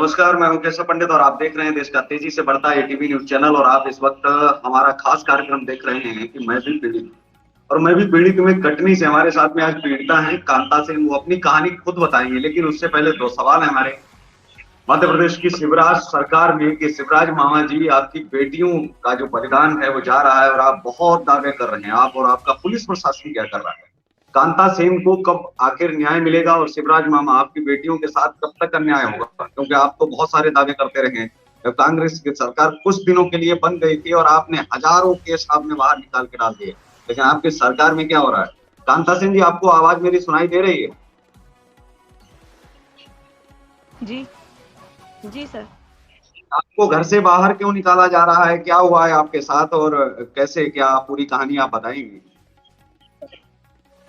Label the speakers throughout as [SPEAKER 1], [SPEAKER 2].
[SPEAKER 1] नमस्कार, मैं हूं केशव पंडित और आप देख रहे हैं देश का तेजी से बढ़ता एटीवी न्यूज चैनल। और आप इस वक्त हमारा खास कार्यक्रम देख रहे हैं कि मैं भी पीड़ित हूं। और मैं भी पीड़ित में कटनी से हमारे साथ में आज पीड़िता है कांता सिंह। वो अपनी कहानी खुद बताएंगे, लेकिन उससे पहले दो सवाल है हमारे। मध्य प्रदेश की शिवराज सरकार में कि शिवराज मामा जी, आपकी बेटियों का जो बलिदान है वो जा रहा है और आप बहुत दावे कर रहे हैं, आप और आपका पुलिस प्रशासन क्या कर रहा है। कांता सेन को कब आखिर न्याय मिलेगा और शिवराज मामा आपकी बेटियों के साथ कब तक अन्याय होगा, क्योंकि आप तो बहुत सारे दावे करते रहे हैं। जब कांग्रेस की सरकार कुछ दिनों के लिए बन गई थी और आपने हजारों केस आपने बाहर निकाल के डाल दिए, लेकिन आपकी सरकार में क्या हो रहा है। कांता सिंह जी, आपको आवाज मेरी सुनाई दे रही है?
[SPEAKER 2] जी जी सर।
[SPEAKER 1] आपको घर से बाहर क्यों निकाला जा रहा है, क्या हुआ है आपके साथ और कैसे, क्या पूरी कहानी आप बताएंगे?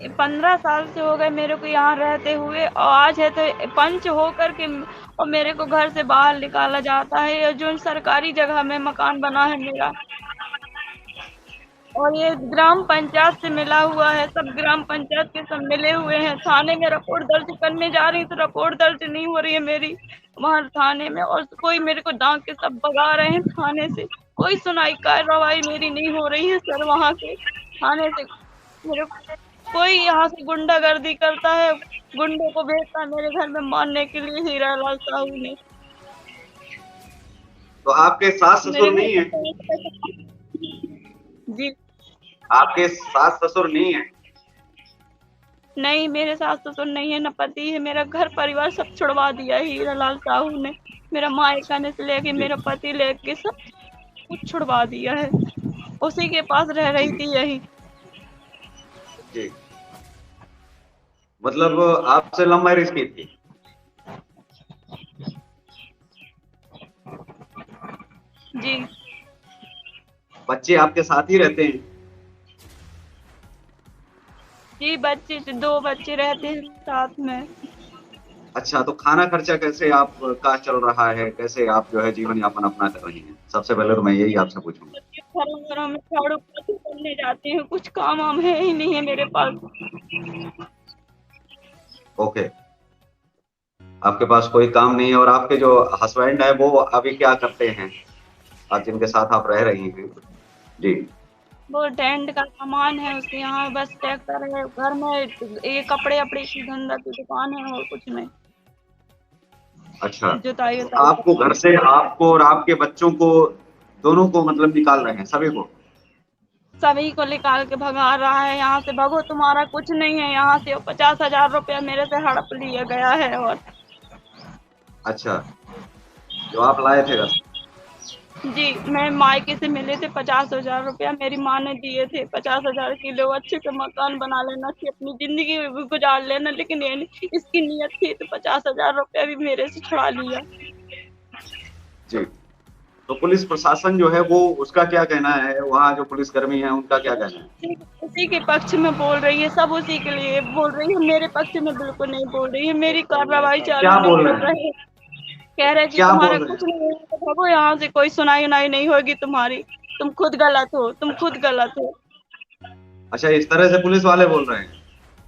[SPEAKER 2] 15 साल से हो गए मेरे को यहाँ रहते हुए, और आज है तो पंच होकर के और मेरे को घर से बाहर निकाला जाता है। ये जो सरकारी जगह में मकान बना है मेरा, और ये ग्राम पंचायत से मिला हुआ है, सब ग्राम पंचायत के सब मिले हुए हैं। थाने में रिपोर्ट दर्ज करने जा रही तो रिपोर्ट दर्ज नहीं हो रही है मेरी वहाँ थाने में, और कोई मेरे को डांट के सब भगा रहे हैं थाने से। कोई सुनाई कार्रवाई मेरी नहीं हो रही है सर। वहाँ के थाने से मेरे कोई यहाँ से गुंडागर्दी करता है, गुंडों को भेजता है मेरे घर में मारने के लिए हीरालाल साहू ने।
[SPEAKER 1] तो आपके सास
[SPEAKER 2] मेरे
[SPEAKER 1] ससुर
[SPEAKER 2] घर
[SPEAKER 1] नहीं है?
[SPEAKER 2] पे जी
[SPEAKER 1] आपके सास ससुर नहीं है?
[SPEAKER 2] नहीं, मेरे सास ससुर नहीं है, न पति है। मेरा घर परिवार सब छुड़वा दिया है हीरालाल साहू ने। मेरा मायका से लेके
[SPEAKER 1] जी
[SPEAKER 2] मेरा पति लेके सब कुछ छुड़वा दिया है। उसी के पास रह रही
[SPEAKER 1] जी
[SPEAKER 2] थी यही।
[SPEAKER 1] जी। मतलब आपसे लव मैरिज की थी?
[SPEAKER 2] जी
[SPEAKER 1] बच्चे आपके साथ ही रहते हैं?
[SPEAKER 2] जी, बच्चे 2 बच्चे रहते हैं साथ में।
[SPEAKER 1] अच्छा, तो खाना खर्चा कैसे आपका चल रहा है, कैसे आप जो है जीवन यापन अपना कर रही हैं? सबसे पहले तो मैं यही आपसे पूछूंगा।
[SPEAKER 2] घरों घरों में झाड़ू पोछी करने जाती हूँ, कुछ काम वाम है ही नहीं है मेरे पास।
[SPEAKER 1] ओके, आपके पास कोई काम नहीं है। और आपके जो हस्बैंड है वो अभी क्या करते हैं, आज जिनके साथ आप रह रही हैं? जी।
[SPEAKER 2] वो टेंट का सामान है उसके यहाँ, बस ट्रैक्टर है घर में, ये कपड़े अपड़े की धंधा की दुकान है और कुछ नहीं।
[SPEAKER 1] अच्छा,
[SPEAKER 2] जुताई
[SPEAKER 1] तो
[SPEAKER 2] उताई
[SPEAKER 1] आपको
[SPEAKER 2] करती
[SPEAKER 1] घर
[SPEAKER 2] है।
[SPEAKER 1] से आपको और आपके बच्चों को, दोनों को मतलब निकाल रहे हैं, सभी को?
[SPEAKER 2] सभी को निकाल के भगा रहा है यहाँ से। भगो, तुम्हारा कुछ नहीं है यहाँ से। 50,000 रुपया मेरे से हड़प लिया गया है। और
[SPEAKER 1] अच्छा, जो आप लाए थे घर से?
[SPEAKER 2] जी, मैं मायके से मिले थे 50,000 रुपया मेरी माँ ने दिए थे। 50,000 की लो, अच्छे से मकान बना लेना थी, अपनी जिंदगी भी गुजार लेना, लेकिन ये नहीं, इसकी नीयत थी तो 50,000 रुपया भी मेरे से छुड़ा लिया।
[SPEAKER 1] जी। तो पुलिस प्रशासन जो है वो, उसका क्या कहना है? वहाँ जो पुलिसकर्मी है उनका क्या कहना है?
[SPEAKER 2] उसी के पक्ष में बोल रही है, सब उसी के लिए बोल रही है, मेरे पक्ष में बिल्कुल नहीं बोल रही है। मेरी कार्रवाई चालू
[SPEAKER 1] क्या
[SPEAKER 2] नहीं
[SPEAKER 1] बोल
[SPEAKER 2] कर
[SPEAKER 1] रहे हैं?
[SPEAKER 2] रहे। कह रहे कि
[SPEAKER 1] क्या
[SPEAKER 2] तुम्हारा
[SPEAKER 1] बोल रहे
[SPEAKER 2] कुछ
[SPEAKER 1] हैं?
[SPEAKER 2] नहीं है तो भागो यहाँ से, कोई सुनाई उनाई नहीं होगी तुम्हारी। तुम खुद गलत हो, तुम खुद गलत हो।
[SPEAKER 1] अच्छा, इस तरह से पुलिस वाले बोल रहे हैं?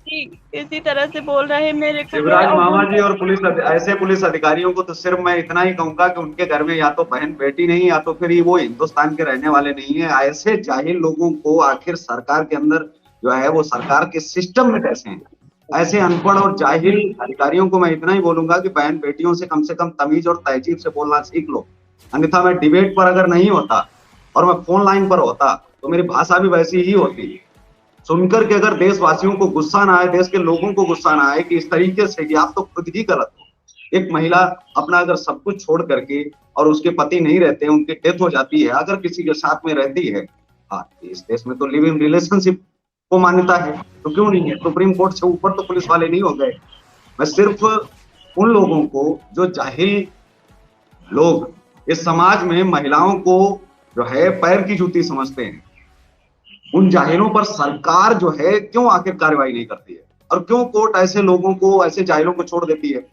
[SPEAKER 2] जी, इसी तरह से बोल रहे हैं मेरे को जो है।
[SPEAKER 1] शिवराज
[SPEAKER 2] और
[SPEAKER 1] मामा जी
[SPEAKER 2] गुंडा
[SPEAKER 1] और ऐसे पुलिस अधिकारियों को तो सिर्फ मैं इतना ही कहूंगा कि उनके घर में या तो बहन बेटी नहीं, या तो फिर ये वो हिंदुस्तान के रहने वाले नहीं है। ऐसे जाहिल लोगों को आखिर सरकार के अंदर जो है वो सरकार के सिस्टम में कैसे हैं? ऐसे अनपढ़ और जाहिल अधिकारियों को मैं इतना ही बोलूंगा कि बहन बेटियों से कम तमीज और तहजीब से बोलना सीख लो। अन्यथा मैं डिबेट पर अगर नहीं होता और मैं फोन लाइन पर होता तो मेरी भाषा भी वैसी ही होती। सुनकर के अगर देशवासियों को गुस्सा ना आए, देश के लोगों को गुस्सा ना आए कि इस तरीके से कि आप तो खुद ही गलत हो। एक महिला अपना अगर सब कुछ छोड़ करके, और उसके पति नहीं रहते, उनकी डेथ हो जाती है, अगर किसी के साथ में रहती है, हाँ, इस देश में तो लिव इन रिलेशनशिप को मान्यता है, तो क्यों नहीं है? सुप्रीम कोर्ट से ऊपर तो पुलिस वाले नहीं हो गए। मैं सिर्फ उन लोगों को, जो जाहिल लोग इस समाज में महिलाओं को जो है पैर की जूती समझते हैं, उन जाहिलों पर सरकार जो है क्यों आखिर कार्रवाई नहीं करती है, और क्यों कोर्ट ऐसे लोगों को, ऐसे जाहिलों को छोड़ देती है?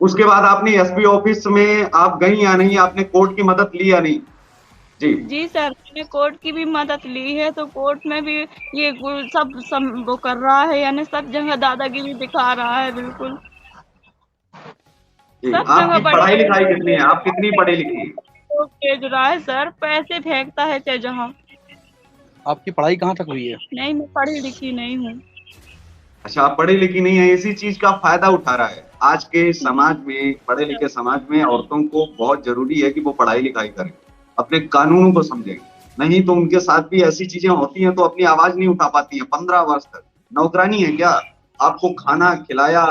[SPEAKER 1] उसके बाद आपने एसपी ऑफिस में आप गई या नहीं, आपने कोर्ट की मदद ली या नहीं? जी।
[SPEAKER 2] जी सर, मैंने कोर्ट की भी मदद ली है, तो कोर्ट में भी ये सब वो कर रहा है, यानी सब जगह दादागिरी दिखा रहा है बिल्कुल।
[SPEAKER 1] जी,
[SPEAKER 2] सब जगह
[SPEAKER 1] आपकी
[SPEAKER 2] बड़े
[SPEAKER 1] पढ़ाई
[SPEAKER 2] बड़े
[SPEAKER 1] लिखाई
[SPEAKER 2] लोग
[SPEAKER 1] कितनी है? आप कितनी पढ़ी लिखी हैं?
[SPEAKER 2] तो तेज रहा है सर, पैसे फेंकता है चाहे जहाँ।
[SPEAKER 3] आपकी पढ़ाई कहाँ तक हुई है?
[SPEAKER 2] नहीं, मैं पढ़ी लिखी नहीं हूँ।
[SPEAKER 1] अच्छा, आप पढ़ी लिखी नहीं है, इसी चीज का फायदा उठा रहा है। आज के समाज में, पढ़े लिखे समाज में औरतों को बहुत जरूरी है कि वो पढ़ाई लिखाई करें, अपने कानूनों को समझें। नहीं तो उनके साथ भी ऐसी चीजें होती हैं तो अपनी आवाज नहीं उठा पाती हैं। 15 वर्ष तक नौकरानी है क्या? आपको खाना खिलाया,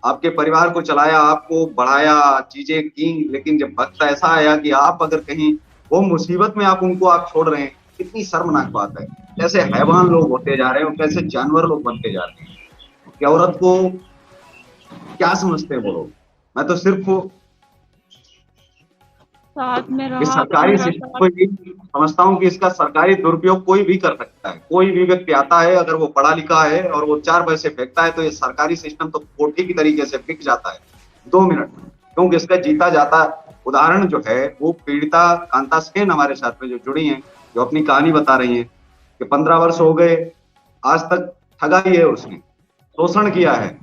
[SPEAKER 1] आपके परिवार को चलाया, आपको बढ़ाया, चीजें की, लेकिन जब वक्त ऐसा आया कि आप अगर कहीं वो मुसीबत में आप उनको आप छोड़ रहे हैं, कितनी शर्मनाक बात है। कैसे हैवान लोग होते जा रहे हैं और कैसे जानवर लोग बनते जा रहे हैं। कि औरत को क्या समझते हैं वो लोग। मैं तो सिर्फ
[SPEAKER 2] साथ में
[SPEAKER 1] इस
[SPEAKER 2] रहा तो
[SPEAKER 1] सरकारी
[SPEAKER 2] मेरा
[SPEAKER 1] सिस्टम
[SPEAKER 2] साथ।
[SPEAKER 1] को ही समझता हूँ कि इसका सरकारी दुरुपयोग कोई भी कर सकता है। कोई भी व्यक्ति आता है, अगर वो पढ़ा लिखा है और वो 4 पैसे फेंकता है तो ये सरकारी सिस्टम तो कोठी की तरीके से बिक जाता है 2 मिनट में, क्योंकि इसका जीता जाता उदाहरण जो है वो पीड़िता कांता सेन हमारे साथ में जो जुड़ी हैं, जो अपनी कहानी बता रही हैं कि 15 वर्ष हो गए, आज तक ठगा ही है उसने, शोषण किया है।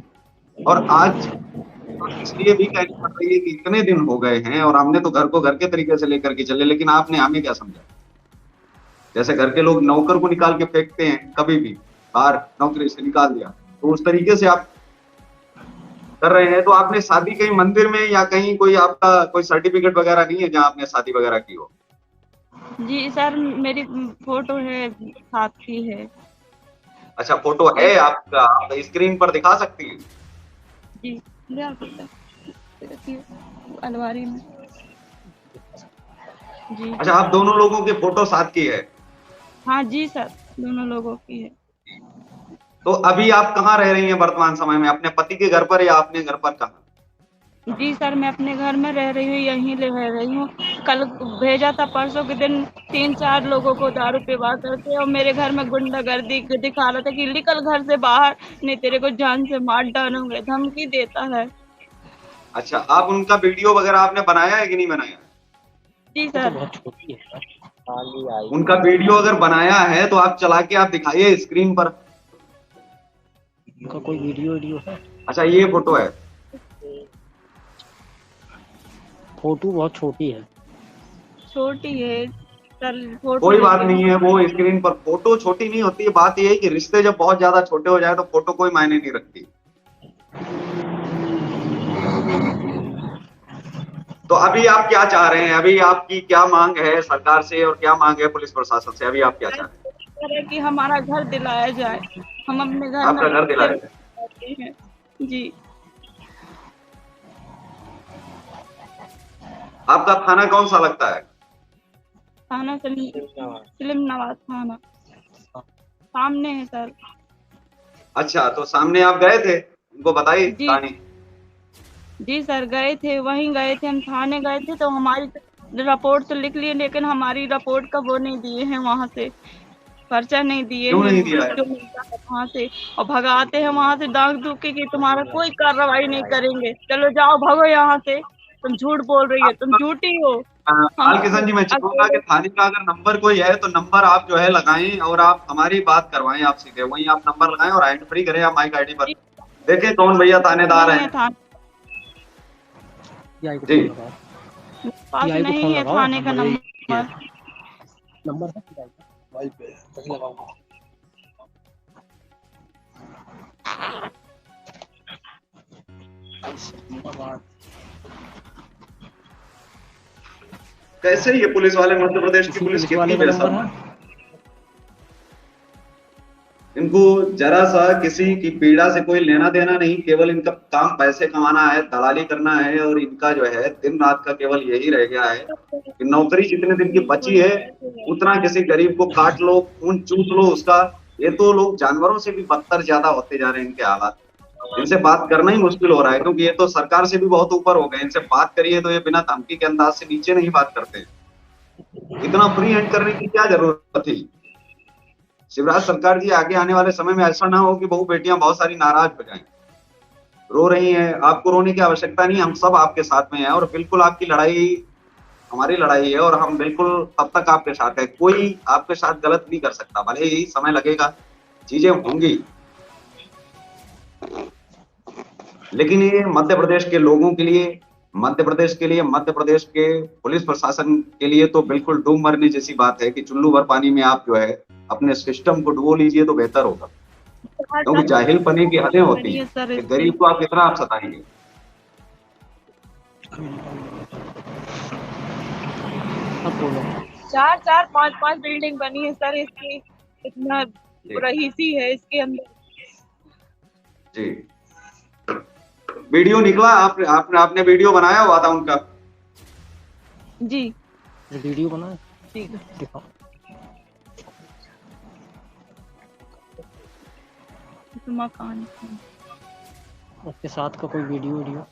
[SPEAKER 1] और आज इसलिए भी कहनी पड़ रही है कि इतने दिन हो गए हैं और हमने तो घर को घर के तरीके से लेकर के चले, लेकिन आपने हमें क्या समझा। जैसे घर के लोग नौकर को निकाल के फेंकते हैं, कभी भी बाहर नौकरी से निकाल दिया, तो उस तरीके से आप कर रहे हैं। तो आपने शादी कहीं मंदिर में या कहीं कोई आपका कोई सर्टिफिकेट वगैरह नहीं है जहाँ आपने शादी वगैरह की हो?
[SPEAKER 2] जी सर, मेरी फोटो है, साथ की है।
[SPEAKER 1] अच्छा, फोटो है आपका, आप स्क्रीन पर दिखा सकती हैं?
[SPEAKER 2] जी, ले आओ बेटा, रखिए अलमारी में। जी
[SPEAKER 1] अच्छा, आप दोनों लोगों की फोटो साथ की है?
[SPEAKER 2] हाँ जी सर, दोनों लोगों की है।
[SPEAKER 1] तो अभी आप कहाँ रह रही हैं वर्तमान समय में, अपने पति के घर पर या अपने घर पर कहाँ?
[SPEAKER 2] जी सर, मैं अपने घर में रह रही हूँ, यहीं ले रह रही हूँ। कल भेजा था, परसों के दिन 3-4 लोगों को दारू पिला करके, और मेरे घर में गुंडागर्दी दिखा रहा था कि निकल घर से बाहर, नहीं तेरे को जान से मार डालूंगे, धमकी देता है।
[SPEAKER 1] अच्छा, आप उनका वीडियो वगैरह आपने बनाया है कि नहीं बनाया?
[SPEAKER 2] जी
[SPEAKER 3] तो
[SPEAKER 2] सर।
[SPEAKER 3] बहुत छोटी है।
[SPEAKER 1] उनका वीडियो अगर बनाया है तो आप चला के आप दिखाइए स्क्रीन पर।
[SPEAKER 3] उनका कोई वीडियो है?
[SPEAKER 1] अच्छा, ये फोटो है।
[SPEAKER 3] फोटो बहुत छोटी है।
[SPEAKER 2] छोटी है सर, फोटो
[SPEAKER 1] कोई बात
[SPEAKER 2] लेके
[SPEAKER 1] नहीं है, वो स्क्रीन पर फोटो छोटी नहीं होती है। बात ये है कि रिश्ते जब बहुत ज्यादा छोटे हो जाए तो फोटो कोई मायने नहीं रखती। तो अभी आप क्या चाह रहे हैं? अभी आपकी क्या मांग है सरकार से और क्या मांग है पुलिस प्रशासन से? अभी आप क्या चाह रहे हैं?
[SPEAKER 2] कि हमारा घर दिलाया जाए, हम अपने घर में
[SPEAKER 1] आपका घर दिलाया जाए।
[SPEAKER 2] रहते हैं। जी।
[SPEAKER 1] आपका थाना कौन सा लगता है?
[SPEAKER 2] थाना सलीम नवाज थाना सामने है सर।
[SPEAKER 1] अच्छा, तो सामने आप गए थे, उनको बताइए
[SPEAKER 2] जी
[SPEAKER 1] कहानी।
[SPEAKER 2] जी सर, गए थे, वहीं गए थे, हम थाने गए थे, तो हमारी रिपोर्ट तो लिख लिए, लेकिन हमारी रिपोर्ट का वो नहीं दिए हैं, वहाँ से पर्चा नहीं दिए
[SPEAKER 1] क्यों
[SPEAKER 2] हैं,
[SPEAKER 1] नहीं दिया है?
[SPEAKER 2] जो मिलता है वहाँ से, और भगाते हैं वहाँ से दाग दुख के कि तुम्हारा कोई कार्रवाई नहीं करेंगे, चलो जाओ भगो यहाँ से, तुम झूठ बोल रही है, तुम झूठी हो। हम
[SPEAKER 1] बाल किशन जी, मैं चाहूंगा कि थाने का अगर नंबर कोई है तो नंबर आप जो है लगाएं और आप हमारी बात करवाएं। आप सीधे वहीं आप नंबर लगाएं और हैंड फ्री करें आप माइक आईडी पर। देखें कौन भैया थानेदार है। जी,
[SPEAKER 2] पास नहीं है थाने का नंबर।
[SPEAKER 3] नंबर है मोबाइल पे, कहीं लगाऊंगा।
[SPEAKER 1] कैसे ये पुलिस वाले, मध्य प्रदेश की पुलिस कितनी बेशर्म है। इनको जरा सा किसी की पीड़ा से कोई लेना देना नहीं, केवल इनका काम पैसे कमाना है, दलाली करना है, और इनका जो है दिन रात का केवल यही रह गया है कि नौकरी जितने दिन की बची है उतना किसी गरीब को काट लो, खून चूस लो उसका। ये तो लोग जानवरों से भी बदतर ज्यादा होते जा रहे हैं इनके हालात। इनसे बात करना ही मुश्किल हो रहा है, क्योंकि ये तो सरकार से भी बहुत ऊपर हो गए। इनसे बात करिए तो ये बिना धमकी के अंदाज से नीचे नहीं बात करते। इतना फ्री हैंड करने की क्या जरूरत थी? शिवराज सरकार जी, आगे आने वाले समय में ऐसा ना हो कि बहू बेटियां बहुत सारी नाराज हो जाएं, रो रही हैं। आपको रोने की आवश्यकता नहीं, हम सब आपके साथ में हैं और बिल्कुल आपकी लड़ाई हमारी लड़ाई है और हम बिल्कुल तब तक आपके साथ है। कोई आपके साथ गलत नहीं कर सकता, भले ही समय लगेगा, चीजें होंगी, लेकिन ये मध्य प्रदेश के लोगों के लिए, मध्य प्रदेश के लिए, मध्य प्रदेश के पुलिस प्रशासन के लिए तो बिल्कुल डूब मरने जैसी बात है कि चुल्लू भर पानी में आप जो है अपने सिस्टम को डुबो लीजिए तो बेहतर होगा, क्योंकि जाहिलपने की हदें होती हैं
[SPEAKER 2] सर
[SPEAKER 1] कि गरीब को आप कितना आप सताएंगे।
[SPEAKER 2] चार चार पांच पांच बिल्डिंग बनी है सर इसकी, इतना रईसी है इसके अंदर।
[SPEAKER 1] जी, वीडियो निकला, आपने वीडियो बनाया हुआ था उनका?
[SPEAKER 2] जी
[SPEAKER 3] वीडियो बनाया,
[SPEAKER 2] ठीक है।
[SPEAKER 3] दिखाओ।
[SPEAKER 2] मकान
[SPEAKER 3] उसके साथ का कोई वीडियो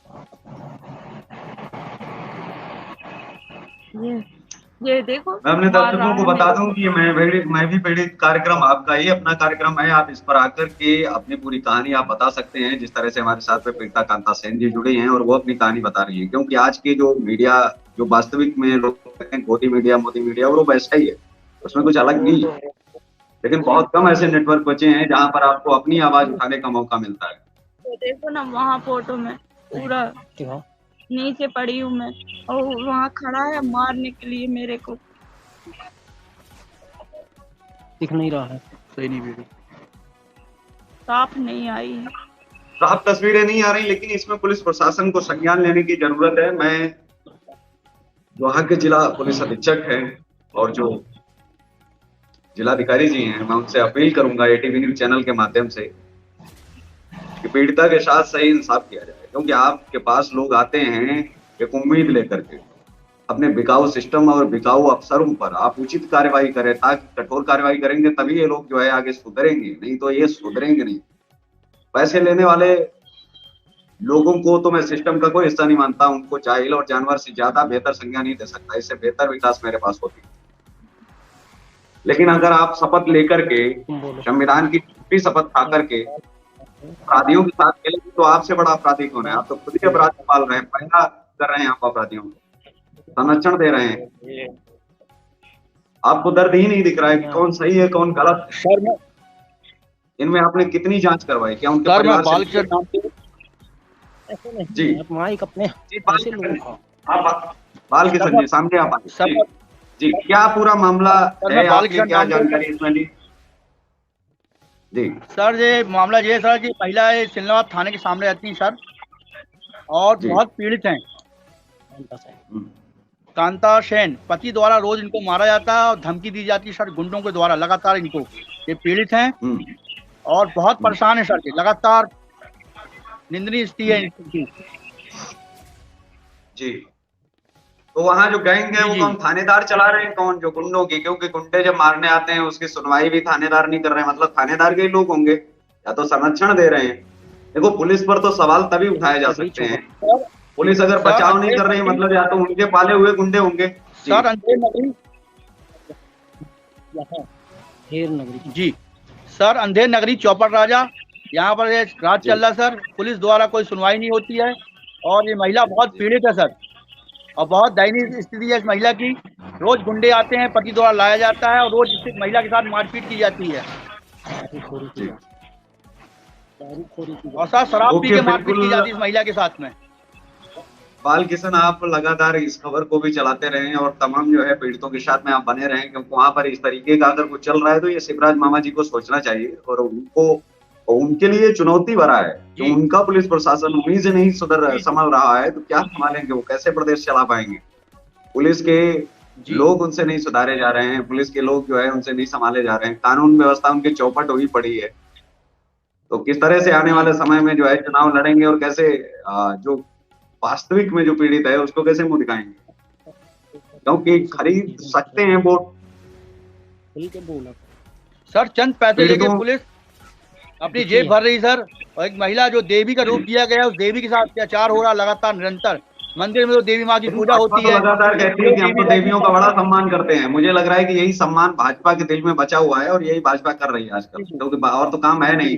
[SPEAKER 2] ये देखो।
[SPEAKER 1] मैं अपने दर्शकों को बता दूं कि मैं भी पीड़ित, कार्यक्रम आपका ही अपना कार्यक्रम है। आप इस पर आकर के अपनी पूरी कहानी आप बता सकते हैं, जिस तरह से हमारे साथ में पीड़िता कांता सेन जी जुड़ी हैं और वो अपनी कहानी बता रही है। क्योंकि आज के जो मीडिया, जो वास्तविक में लोग कहते हैं गोदी मीडिया, मोदी मीडिया, वो वैसा ही है, उसमें कुछ अलग नहीं है। लेकिन बहुत कम ऐसे नेटवर्क बचे हैं जहाँ पर आपको अपनी आवाज उठाने का मौका मिलता है।
[SPEAKER 2] तो देखो ना वहाँ फोटो में पूरा नीचे पड़ी हूँ मैं, और वहाँ खड़ा है मारने के लिए मेरे को।
[SPEAKER 3] दिख नहीं रहा है, सही नहीं वीडियो
[SPEAKER 2] साफ नहीं आई है,
[SPEAKER 1] साफ तस्वीरें नहीं आ रही, लेकिन इसमें पुलिस प्रशासन को संज्ञान लेने की जरूरत है। मैं वहाँ के जिला पुलिस अधीक्षक हैं और जो जिलाधिकारी जी हैं, मैं उनसे अपील करूंगा एटीवी न्यूज चैनल के माध्यम से कि पीड़िता के साथ सही इंसाफ किया जाए। क्योंकि आपके पास लोग आते हैं एक उम्मीद लेकर के, अपने बिकाऊ सिस्टम और बिकाऊ अफसरों पर आप उचित कार्यवाही करें, ताकि कठोर कार्यवाही करेंगे तभी ये लोग जो है आगे सुधरेंगे, नहीं तो ये सुधरेंगे नहीं। पैसे लेने वाले लोगों को तो मैं सिस्टम का कोई हिस्सा नहीं मानता, उनको जाहिल और जानवर से ज्यादा बेहतर संज्ञा नहीं दे सकता, इससे बेहतर विकास मेरे पास होती। लेकिन अगर आप शपथ लेकर के, संविधान की झूठी शपथ खा करके अपराधियों के साथ खेलेंगे तो आपसे बड़ा अपराधी कौन है? आप तो खुद ही अपराधी पाल रहे हैं, पैदा कर रहे हैं आप अपराधियों को, संरक्षण दे रहे हैं। आपको दर्द ही नहीं दिख रहा है कि कौन सही है कौन गलत है। इनमें आपने कितनी जांच करवाई? क्या उनके परिवार से? जी
[SPEAKER 3] माइक अपने
[SPEAKER 1] आप बाल किशन जी सामने आप आए जी, क्या पूरा मामला है? आपने क्या जानकारी इसमें ली? जी
[SPEAKER 4] सर, ये मामला ये है सर कि महिला सिलनवाद थाने के सामने रहती है सर, और बहुत पीड़ित हैं। कांता सेन, पति द्वारा रोज इनको मारा जाता है और धमकी दी जाती है सर, गुंडों के द्वारा लगातार इनको। ये पीड़ित हैं और बहुत परेशान है सर, लगातार निंदनीय स्थिति है इनकी।
[SPEAKER 1] जी, तो वहाँ जो गैंग है वो कौन थानेदार चला रहे हैं? कौन जो गुंडों की? क्योंकि गुंडे जब मारने आते हैं उसकी सुनवाई भी थानेदार नहीं कर रहे हैं, मतलब थानेदार के ही लोग होंगे, या तो संरक्षण दे रहे हैं। देखो, पुलिस पर तो सवाल तभी उठाए जा सकते हैं, पुलिस अगर बचाव नहीं कर रही है मतलब या तो उनके पाले हुए गुंडे होंगे।
[SPEAKER 4] सर अंधेर नगरी जी, सर अंधेर नगरी चौपड़ राजा, यहाँ पर ये राज चल रहा सर, पुलिस द्वारा कोई सुनवाई नहीं होती है और ये महिला बहुत पीड़ित है सर, और बहुत दयनीय स्थिति है इस महिला की। रोज गुंडे आते हैं, पति द्वारा लाया जाता है और रोज इस महिला के साथ मारपीट की जाती है और सर शराब पी के मारपीट की जाती है इस महिला के साथ में।
[SPEAKER 1] बाल किशन, आप लगातार इस खबर को भी चलाते रहें और तमाम जो है पीड़ितों के साथ में आप बने रहें, क्योंकि वहां पर इस तरीके का अगर कुछ चल रहा है तो ये शिवराज मामा जी को सोचना चाहिए और उनको, उनके लिए चुनौती भरा है कि उनका पुलिस प्रशासन उन्हीं से नहीं संभल रहा है, तो क्या संभालेंगे वो? कैसे प्रदेश चला पाएंगे? पुलिस के लोग उनसे नहीं सुधारे जा रहे हैं, पुलिस के लोग जो है उनसे नहीं संभाले जा रहे हैं, कानून व्यवस्था उनकी चौपट हुई पड़ी है। तो किस तरह से आने वाले समय में जो है चुनाव लड़ेंगे और कैसे जो वास्तविक में जो पीड़ित है उसको कैसे मुंह दिखाएंगे? क्योंकि खरीद सकते हैं वोट
[SPEAKER 4] सर, चंद पैसे लेके पुलिस अपनी जेब भर रही सर, और एक महिला जो देवी का रूप दिया गया है उस देवी के साथ अत्याचार हो रहा लगातार निरंतर। मंदिर में तो देवी माँ की पूजा होती है,
[SPEAKER 1] लगातार कहती है कि हम तो देवियों का बड़ा सम्मान करते हैं। मुझे लग रहा है कि यही सम्मान भाजपा के दिल में बचा हुआ है और यही भाजपा कर रही है आजकल, क्योंकि और तो काम है नहीं।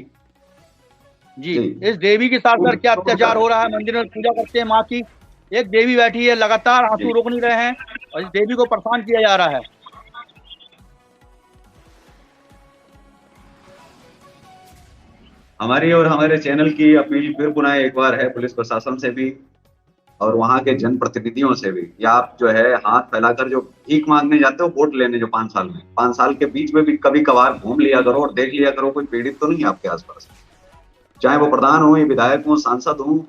[SPEAKER 4] जी, इस देवी के साथ सर क्या अत्याचार हो रहा है। मंदिर में पूजा करते हैं माँ की, एक देवी बैठी है, लगातार आंसू रोक नहीं रहे हैं और इस देवी को परेशान किया जा रहा है।
[SPEAKER 1] हमारी और हमारे चैनल की अपील फिर पुनः एक बार है पुलिस प्रशासन से भी और वहां के जनप्रतिनिधियों से भी, या आप जो है हाथ फैलाकर जो भीख मांगने जाते हो वोट लेने, जो 5 साल में, 5 साल के बीच में भी कभी कभार घूम लिया करो और देख लिया करो कोई पीड़ित तो नहीं है आपके आसपास, चाहे वो प्रधान हो, विधायक हो, सांसद हो।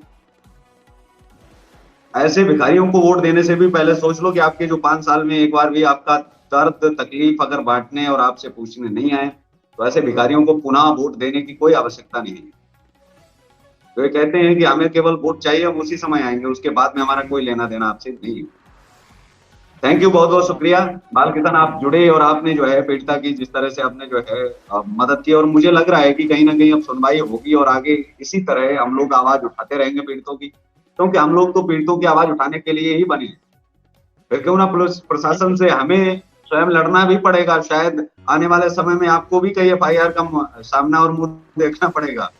[SPEAKER 1] ऐसे भिखारियों को वोट देने से भी पहले सोच लो कि आपके जो 5 साल में एक बार भी आपका दर्द तकलीफ अगर बांटने और आपसे पूछने नहीं आए, तो ऐसे भिखारियों को पुनः वोट देने की कोई आवश्यकता नहीं है। तो ये कहते हैं कि हमें केवल वोट चाहिए, हम उसी समय आएंगे, उसके बाद में हमारा कोई लेना देना आपसे नहीं है। थैंक यू, बहुत बहुत शुक्रिया बाल किसान, आप जुड़े और आपने जो है पीड़िता की जिस तरह से आपने जो है मदद की, और मुझे लग रहा है कि कहीं ना कहीं अब सुनवाई होगी और आगे इसी तरह हम लोग आवाज उठाते रहेंगे पीड़ितों की, क्योंकि हम लोग तो पीड़ितों की आवाज उठाने के लिए ही बने। फिर क्यों ना पुलिस प्रशासन से हमें स्वयं लड़ना भी पड़ेगा, शायद आने वाले समय में आपको भी कई FIR का सामना और मुंह देखना पड़ेगा,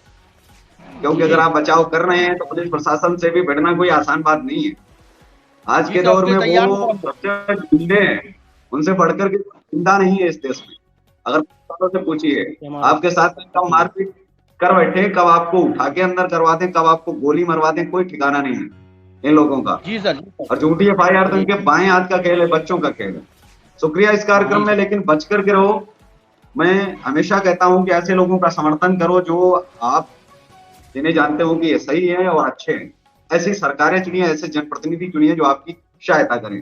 [SPEAKER 1] क्योंकि अगर आप बचाव कर रहे हैं तो पुलिस प्रशासन से भी भिड़ना कोई आसान बात नहीं है। आज के दौर में वो सबसे जिंदे हैं, उनसे बढ़कर के जिंदा नहीं है इस देश में। अगर से पूछिए, आपके साथ कब मारपीट कर बैठे, कब आपको उठा के अंदर करवा दें, कब आपको गोली मरवा दें, कोई ठिकाना नहीं है इन लोगों का।
[SPEAKER 4] जी सर।
[SPEAKER 1] और झूठी FIR तो इनके बाएं हाथ का खेल है, बच्चों का खेल है। शुक्रिया इस कार्यक्रम में, लेकिन बच करके रहो। मैं हमेशा कहता हूं कि ऐसे लोगों का समर्थन करो जो आप जिन्हें जानते हो कि ये सही है और अच्छे हैं। ऐसी सरकारें चुनिए, ऐसे जनप्रतिनिधि चुनिए जो आपकी सहायता करें।